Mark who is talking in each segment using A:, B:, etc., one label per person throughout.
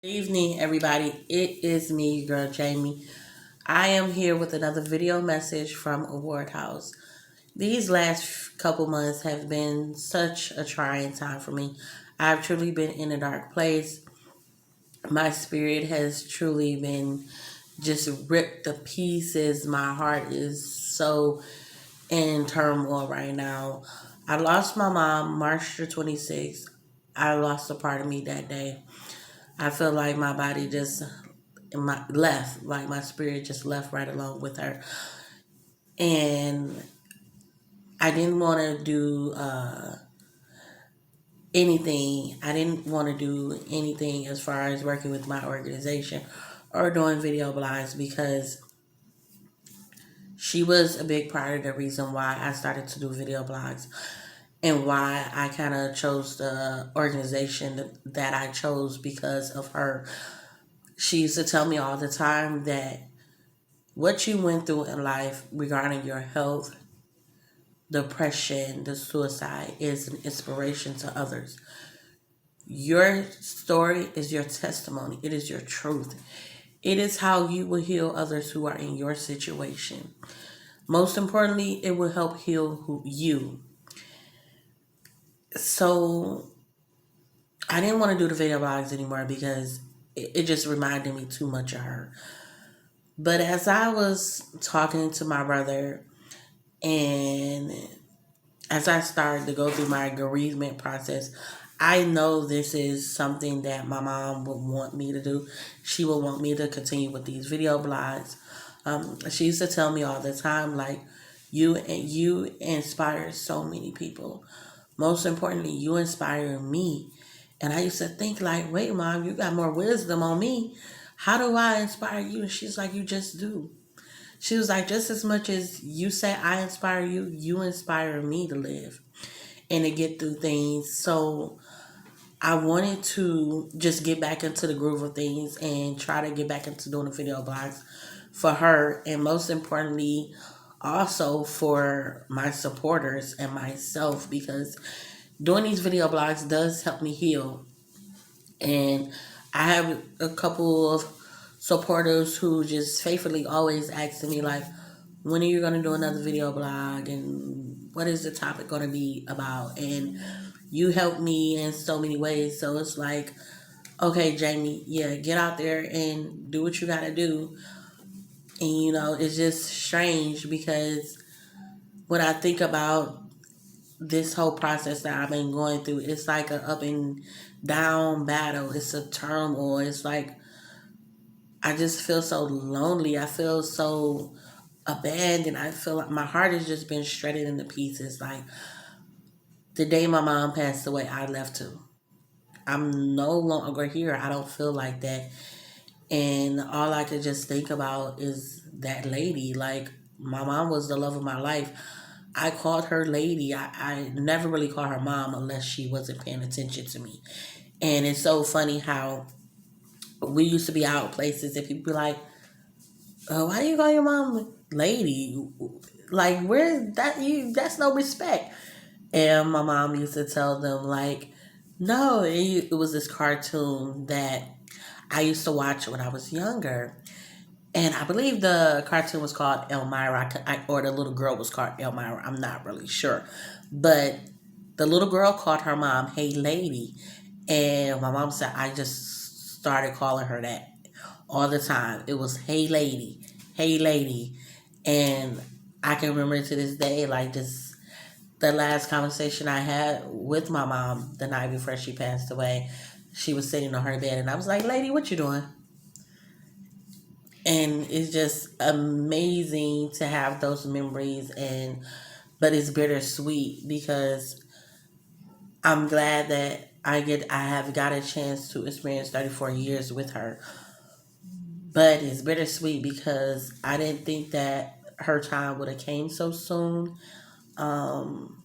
A: Good evening, everybody. It is me, your girl Jamie. I am here with another video message from A.W.A.R.D House. These last couple months have been such a trying time for me. I've truly been in a dark place. My spirit has truly been just ripped to pieces. My heart is so in turmoil right now. I lost my mom March the 26th. I lost a part of me that day. I feel like my body just left, like my spirit just left right along with her. And I didn't want to do anything. I didn't want to do anything as far as working with my organization or doing video blogs because she was a big part of the reason why I started to do video blogs and why I kind of chose the organization that I chose because of her. She used to tell me all the time that what you went through in life regarding your health, depression, the suicide is an inspiration to others. Your story is your testimony, it is your truth. It is how you will heal others who are in your situation. Most importantly, it will help heal you. So I didn't want to do the video blogs anymore because it just reminded me too much of her. But as I was talking to my brother and as I started to go through my bereavement process, I know this is something that my mom would want me to do. She would want me to continue with these video blogs. She used to tell me all the time, like, you inspire so many people. Most importantly, you inspire me. And I used to think like, wait, mom, you got more wisdom on me. How do I inspire you? And she's like, you just do. She was like, just as much as you say I inspire you, you inspire me to live and to get through things. So I wanted to just get back into the groove of things and try to get back into doing the video blogs for her. And most importantly, also for my supporters and myself, because doing these video blogs does help me heal. And I have a couple of supporters who just faithfully always asking me like, when are you going to do another video blog and what is the topic going to be about? And you help me in so many ways. So it's like, okay, Jamie, yeah, get out there and do what you got to do. And it's just strange because when I think about this whole process that I've been going through, it's like a up and down battle. It's a turmoil. It's like I just feel so lonely. I feel so abandoned. I feel like my heart has just been shredded into pieces. Like the day my mom passed away, I left too. I'm no longer here. I don't feel like that. And all I could just think about is that lady. Like my mom was the love of my life. I called her lady. I never really called her mom unless she wasn't paying attention to me. And it's so funny how we used to be out places and people be like, oh, why do you call your mom lady? Like, where's that? That's no respect. And my mom used to tell them, like, no, it was this cartoon that I used to watch when I was younger. And I believe the cartoon was called Elmira, or the little girl was called Elmira. I'm not really sure. But the little girl called her mom, hey, lady. And my mom said, I just started calling her that all the time. It was, hey, lady, hey, lady. And I can remember to this day, like, just the last conversation I had with my mom the night before she passed away. She was sitting on her bed, and I was like, lady, what you doing? And it's just amazing to have those memories, and but it's bittersweet because I'm glad that I have got a chance to experience 34 years with her. But it's bittersweet because I didn't think that her time would have came so soon. Um,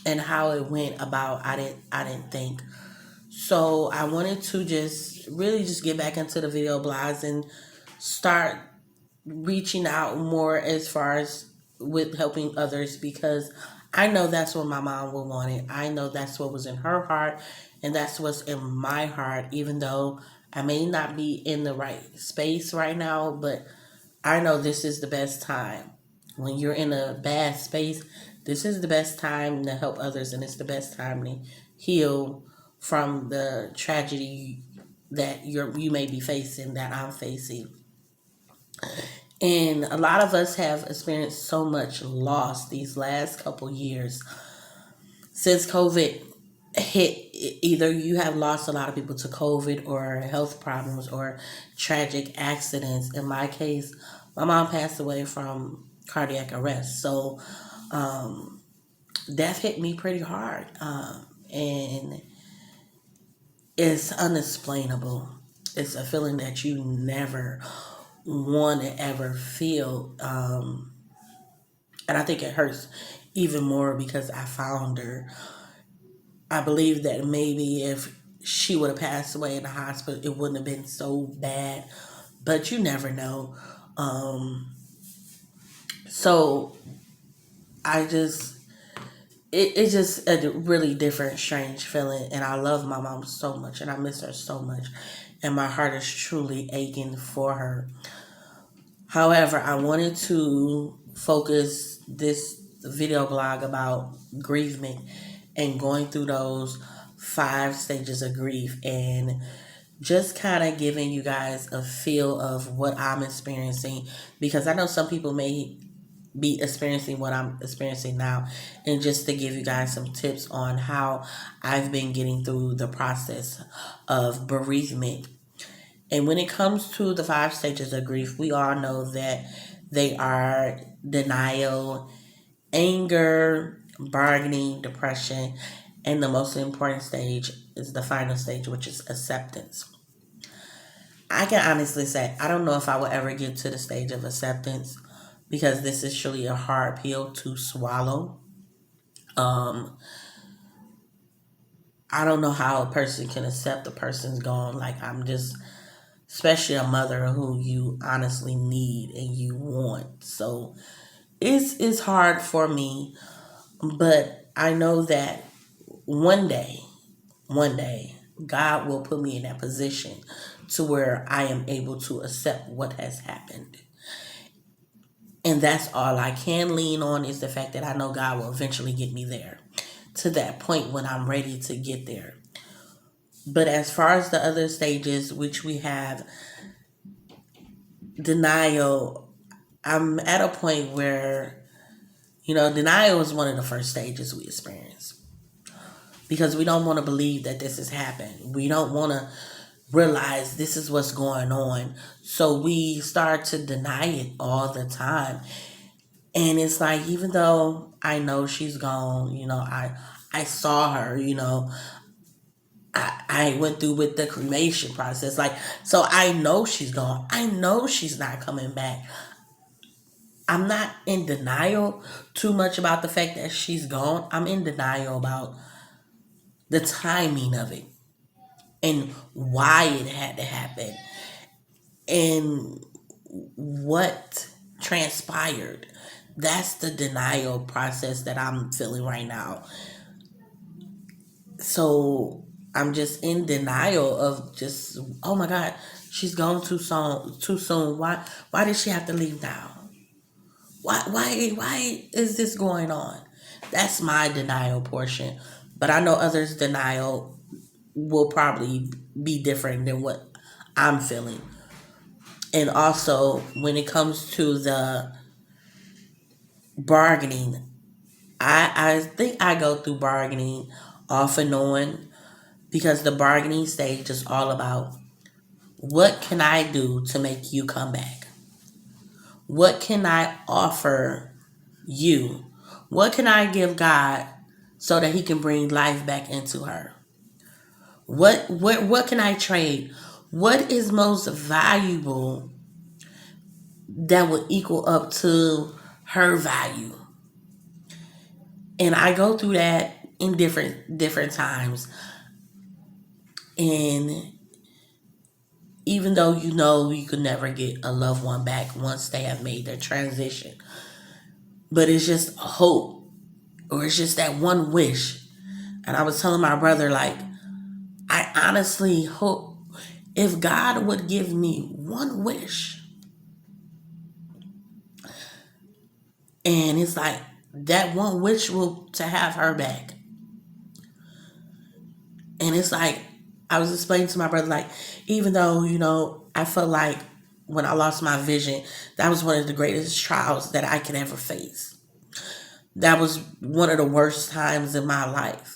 A: and how it went about, I didn't think. So I wanted to just really just get back into the video blogs and start reaching out more as far as with helping others because I know that's what my mom would want it. I know that's what was in her heart And that's what's in my heart, even though I may not be in the right space right now, but I know this is the best time. When you're in a bad space, this is the best time to help others, and it's the best time to heal from the tragedy that you may be facing, that I'm facing. And a lot of us have experienced so much loss these last couple years since COVID hit. Either you have lost a lot of people to COVID or health problems or tragic accidents. In my case, my mom passed away from cardiac arrest. So death hit me pretty hard. And it's unexplainable. It's a feeling that you never want to ever feel. And I think it hurts even more because I found her. I believe that maybe if she would have passed away in the hospital, it wouldn't have been so bad. But you never know. Um, so I just, it's just a really different, strange feeling. And I love my mom so much and I miss her so much. And my heart is truly aching for her. However, I wanted to focus this video blog about grieving and going through those 5 stages of grief and just kind of giving you guys a feel of what I'm experiencing, because I know some people may be experiencing what I'm experiencing now, and just to give you guys some tips on how I've been getting through the process of bereavement. And when it comes to the 5 stages of grief, we all know that they are denial, anger, bargaining, depression, and the most important stage is the final stage, which is acceptance. I can honestly say I don't know if I will ever get to the stage of acceptance because this is truly a hard pill to swallow. Um, I don't know how a person can accept a person's gone. Like, I'm just, especially a mother who you honestly need and you want. So it's hard for me, but I know that one day, one day, God will put me in that position to where I am able to accept what has happened. And that's all I can lean on, is the fact that I know God will eventually get me there, to that point when I'm ready to get there. But as far as the other stages, which we have denial, I'm at a point where, denial is one of the first stages we experience because we don't want to believe that this has happened. We don't want to realize this is what's going on. So we start to deny it all the time. And it's like, even though I know she's gone, I saw her, I went through with the cremation process. Like, so I know she's gone. I know she's not coming back. I'm not in denial too much about the fact that she's gone. I'm in denial about the timing of it and why it had to happen and what transpired. That's the denial process that I'm feeling right now. So I'm just in denial of just, oh my God, she's gone too soon. Too soon. Why did she have to leave now? Why is this going on? That's my denial portion. But I know others' denial will probably be different than what I'm feeling. And also, when it comes to the bargaining, I think I go through bargaining off and on, because the bargaining stage is all about, what can I do to make you come back? What can I offer you? What can I give God so that he can bring life back into her? What can I trade? What is most valuable that would equal up to her value? And I go through that in different times. And even though you could never get a loved one back once they have made their transition, but it's just hope, or it's just that one wish. And I was telling my brother, like, I honestly hope if God would give me one wish, and it's like that one wish will to have her back. And it's like I was explaining to my brother, like, even though, I felt like when I lost my vision, that was one of the greatest trials that I could ever face. That was one of the worst times in my life.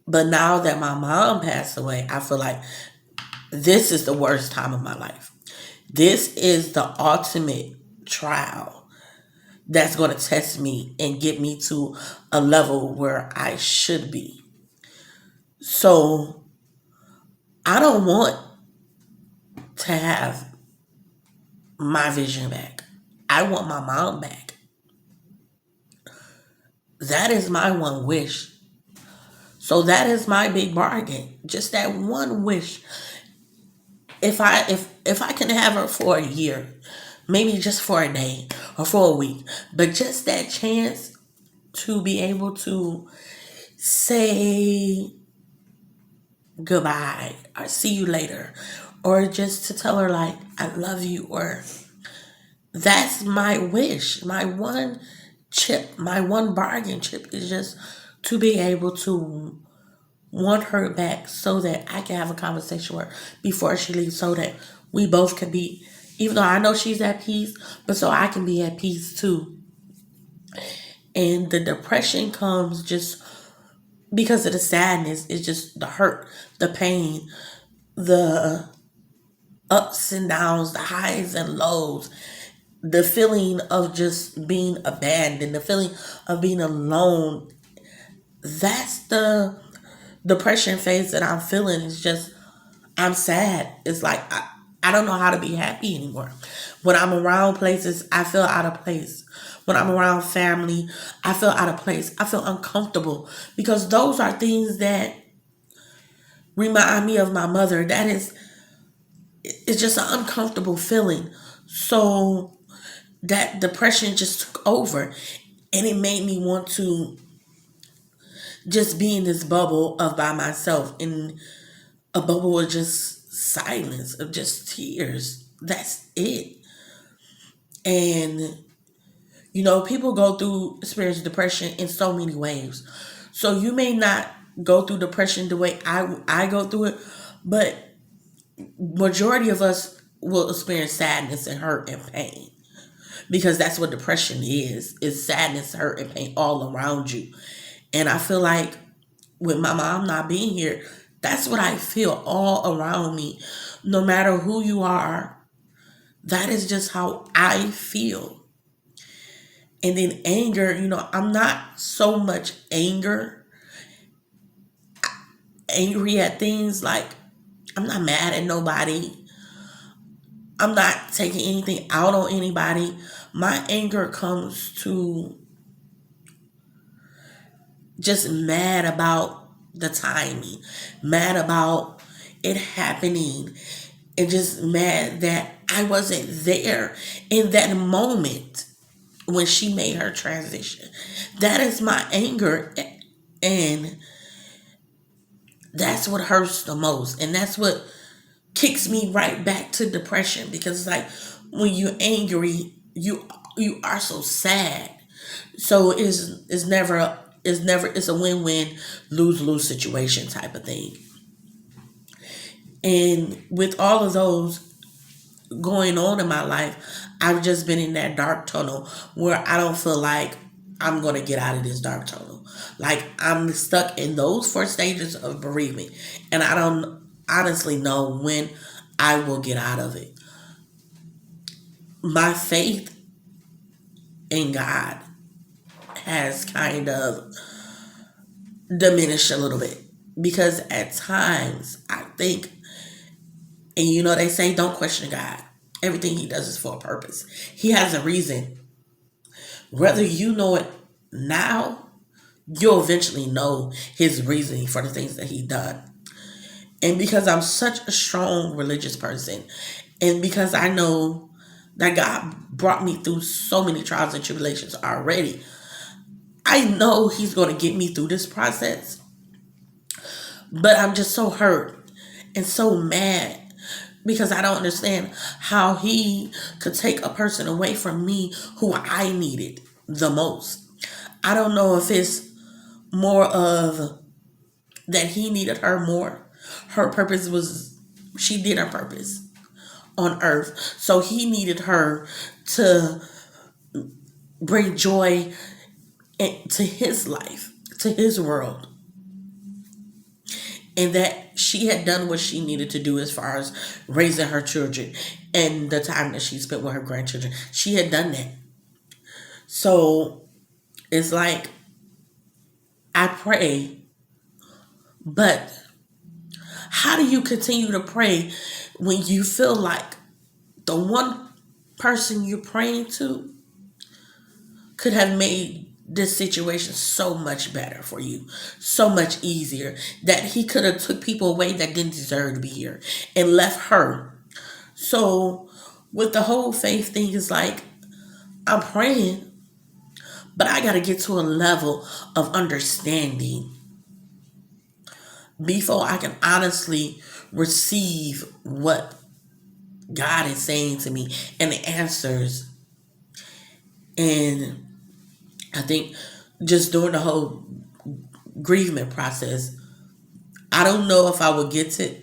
A: But now that my mom passed away, I feel like this is the worst time of my life. This is the ultimate trial that's going to test me and get me to a level where I should be. So I don't want to have my vision back. I want my mom back. That is my one wish. So that is my big bargain. Just that one wish. If I can have her for a year, maybe just for a day or for a week, but just that chance to be able to say goodbye or see you later, or just to tell her like I love you, or that's my wish. My one chip, my one bargain chip is just to be able to want her back so that I can have a conversation with her before she leaves, so that we both can be, even though I know she's at peace, but so I can be at peace too. And the depression comes just because of the sadness. It's just the hurt, the pain, the ups and downs, the highs and lows, the feeling of just being abandoned, the feeling of being alone. That's the depression phase that I'm feeling. It's just, I'm sad. It's like, I don't know how to be happy anymore. When I'm around places, I feel out of place. When I'm around family, I feel out of place. I feel uncomfortable because those are things that remind me of my mother. That is, it's just an uncomfortable feeling. So that depression just took over, and it made me want to just be in this bubble of by myself, in a bubble of just silence, of just tears. That's it. And people go through experience depression in so many ways. So you may not go through depression the way I go through it, but majority of us will experience sadness and hurt and pain, because that's what depression is sadness, hurt, and pain all around you. And I feel like with my mom not being here, that's what I feel all around me. No matter who you are, that is just how I feel. And then anger, I'm not so much angry at things. Like, I'm not mad at nobody. I'm not taking anything out on anybody. My anger comes to just mad about the timing, mad about it happening, and just mad that I wasn't there in that moment when she made her transition. That is my anger. And that's what hurts the most. And that's what kicks me right back to depression, because it's like when you're angry, you are so sad. So it's a win-win, lose-lose situation type of thing. And with all of those going on in my life, I've just been in that dark tunnel where I don't feel like I'm going to get out of this dark tunnel. Like, I'm stuck in those 4 stages of bereavement, and I don't honestly know when I will get out of it. My faith in God has kind of diminished a little bit, because at times I think, and they say don't question God. Everything he does is for a purpose. He has a reason. Whether you know it now, you'll eventually know his reasoning for the things that he done. And because I'm such a strong religious person, and because I know that God brought me through so many trials and tribulations already, I know he's going to get me through this process. But I'm just so hurt and so mad because I don't understand how he could take a person away from me who I needed the most. I don't know if it's more of that he needed her more. Her purpose was, she did her purpose on earth. So he needed her to bring joy to his life, to his world. And that she had done what she needed to do as far as raising her children and the time that she spent with her grandchildren. She had done that. So it's like I pray, but how do you continue to pray when you feel like the one person you're praying to could have made this situation so much better for you, so much easier, that he could have took people away that didn't deserve to be here and left her. So with the whole faith thing, is like I'm praying, but I got to get to a level of understanding before I can honestly receive what God is saying to me and the answers. And I think just during the whole grievement process, I don't know if I will get to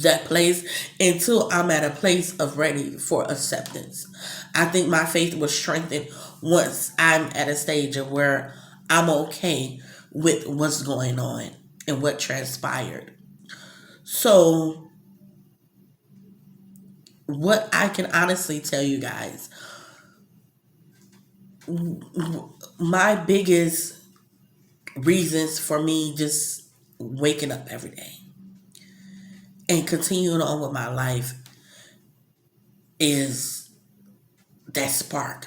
A: that place until I'm at a place of ready for acceptance. I think my faith was strengthened once I'm at a stage of where I'm okay with what's going on and what transpired. So, what I can honestly tell you guys, my biggest reasons for me just waking up every day and continuing on with my life is that spark.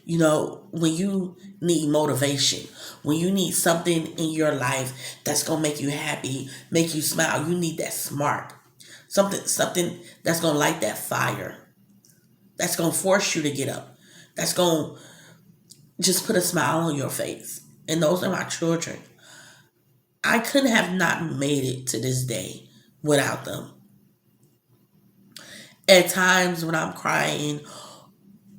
A: You know, when you need motivation, when you need something in your life that's gonna make you happy, make you smile, you need that spark. Something that's gonna light that fire. That's gonna force you to get up. That's gonna just put a smile on your face. And those are my children. I couldn't have not made it to this day without them. At times when I'm crying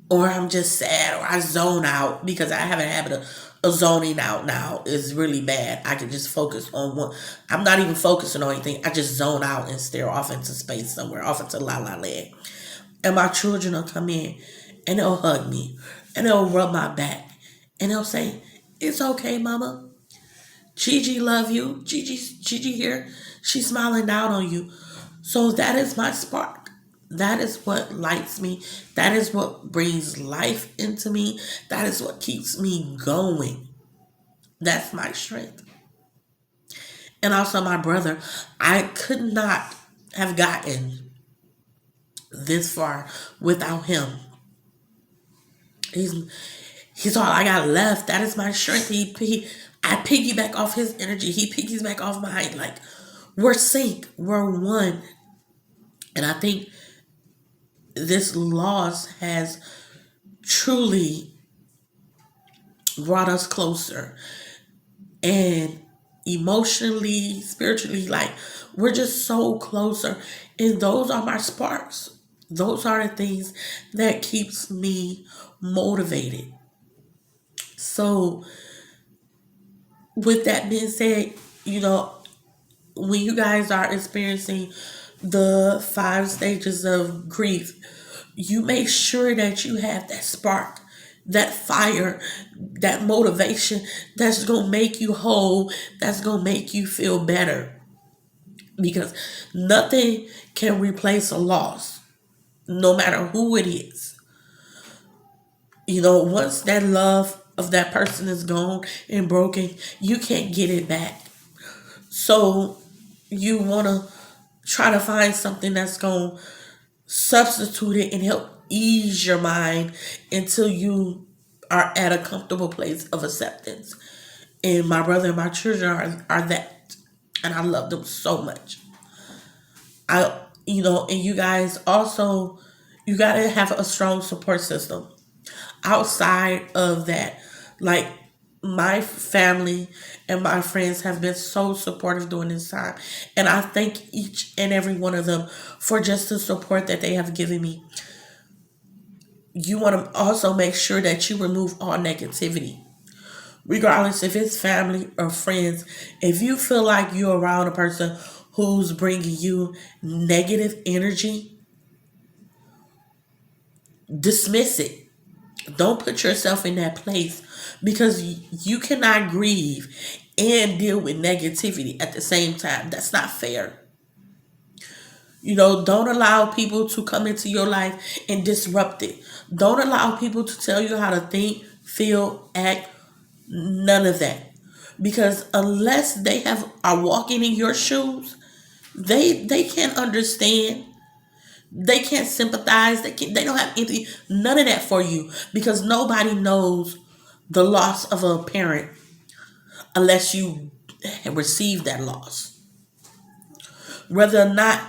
A: or I'm just sad or I zone out, because I have a habit of zoning out now, is really bad. I can just focus on one. I'm not even focusing on anything. I just zone out and stare off into space somewhere, off into la la land. And my children will come in and they'll hug me and they'll rub my back and they'll say, "It's okay, mama. Gigi love you. Gigi here. She's smiling down on you." So that is my spark. That is what lights me. That is what brings life into me. That is what keeps me going. That's my strength. And also my brother, I could not have gotten this far without him. He's he's all I got left. That is my strength. I piggyback off his energy. He piggyback off mine. Like we're sync. We're one. And I think this loss has truly brought us closer, and emotionally, spiritually, like we're just so closer. And those are my sparks. Those are the things that keeps me motivated. So with that being said, you know, when you guys are experiencing the 5 stages of grief, you make sure that you have that spark, that fire, that motivation that's going to make you whole, that's going to make you feel better. Because nothing can replace a loss, no matter who it is. You know, once that love of that person is gone and broken, you can't get it back. So you want to try to find something that's going to substitute it and help ease your mind until you are at a comfortable place of acceptance. And my brother and my children are that. And I love them so much. And you guys also, you got to have a strong support system outside of that. Like, My family and my friends have been so supportive during this time. And I thank each and every one of them for just the support that they have given me. You want to also make sure that you remove all negativity, regardless if it's family or friends. If you feel like you're around a person who's bringing you negative energy, dismiss it. Don't put yourself in that place, because you cannot grieve and deal with negativity at the same time. That's not fair. Don't allow people to come into your life and disrupt it. Don't allow people to tell you how to think, feel, act. None of that. Because unless they are walking in your shoes, they can't understand. They can't sympathize. They don't have anything, none of that for you, because nobody knows the loss of a parent unless you receive that loss. Whether or not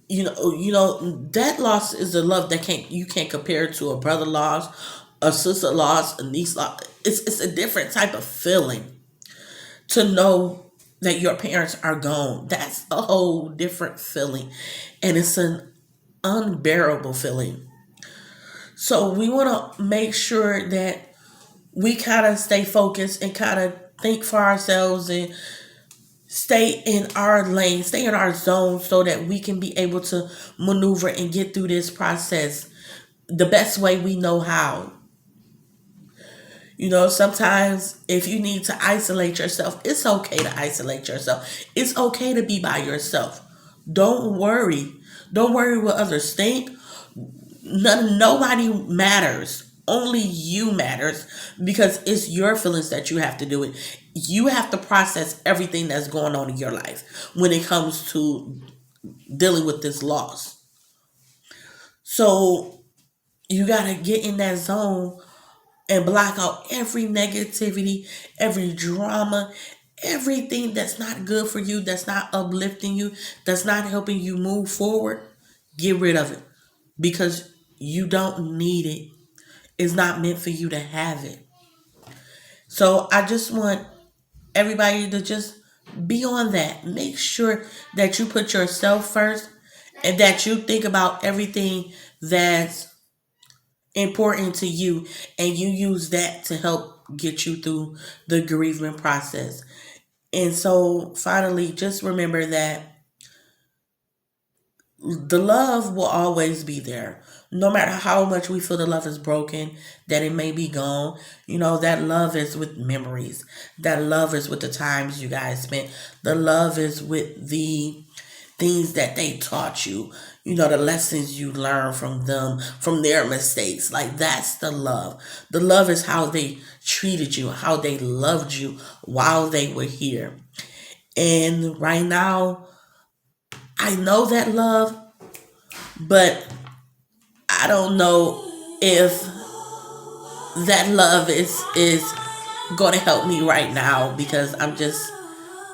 A: that loss is a love that you can't compare to a brother loss, a sister loss, a niece loss. It's a different type of feeling to know that your parents are gone. That's a whole different feeling, and it's an unbearable feeling. So we want to make sure that we kind of stay focused and kind of think for ourselves and stay in our lane, stay in our zone, so that we can be able to maneuver and get through this process the best way we know how. Sometimes if you need to isolate yourself, it's okay to isolate yourself. It's okay to be by yourself. Don't worry. Don't worry what others think. Nobody matters. Only you matters, because it's your feelings that you have to do it. You have to process everything that's going on in your life when it comes to dealing with this loss. So you got to get in that zone and block out every negativity, every drama, everything that's not good for you, that's not uplifting you, that's not helping you move forward. Get rid of it, because you don't need it. It's not meant for you to have it. So I just want everybody to just be on that. Make sure that you put yourself first, and that you think about everything that's important to you, and you use that to help get you through the bereavement process. And so finally, just remember that the love will always be there. No matter how much we feel the love is broken, that it may be gone, that love is with memories. That love is with the times you guys spent. The love is with the things that they taught you, the lessons you learned from them, from their mistakes. Like, that's the love. The love is how they treated you, how they loved you while they were here. And right now, I know that love, but I don't know if that love is going to help me right now, because I'm just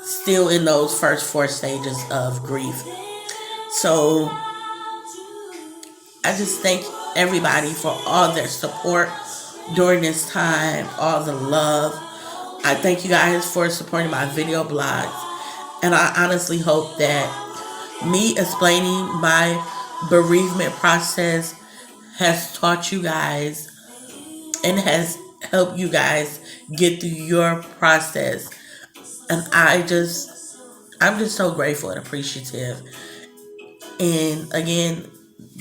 A: still in those first four stages of grief. So I just thank everybody for all their support during this time, all the love. I thank you guys for supporting my video blogs. And I honestly hope that me explaining my bereavement process has taught you guys and has helped you guys get through your process. And I'm just so grateful and appreciative. And again,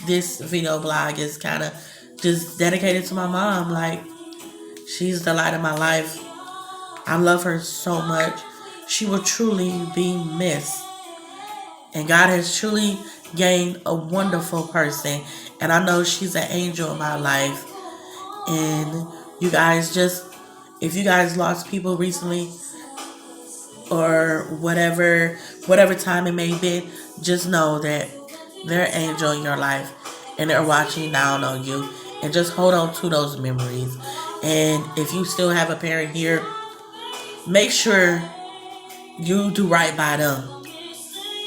A: this video blog is kind of just dedicated to my mom. Like, she's the light of my life. I love her so much. She will truly be missed. And God has truly gained a wonderful person. And I know she's an angel in my life. And you guys just, if you guys lost people recently, or whatever time it may be, just know that they're an angel in your life, and they're watching down on you. And just hold on to those memories. And if you still have a parent here, make sure you do right by them,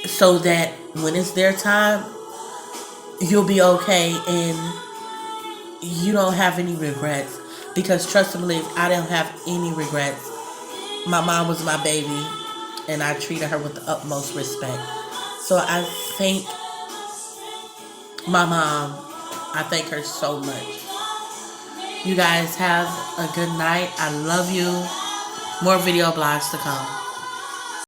A: so that when it's their time, you'll be okay and you don't have any regrets. Because trust and believe, I don't have any regrets. My mom was my baby, and I treated her with the utmost respect. So I thank my mom. I thank her so much. You guys have a good night. I love you. More video blogs to come.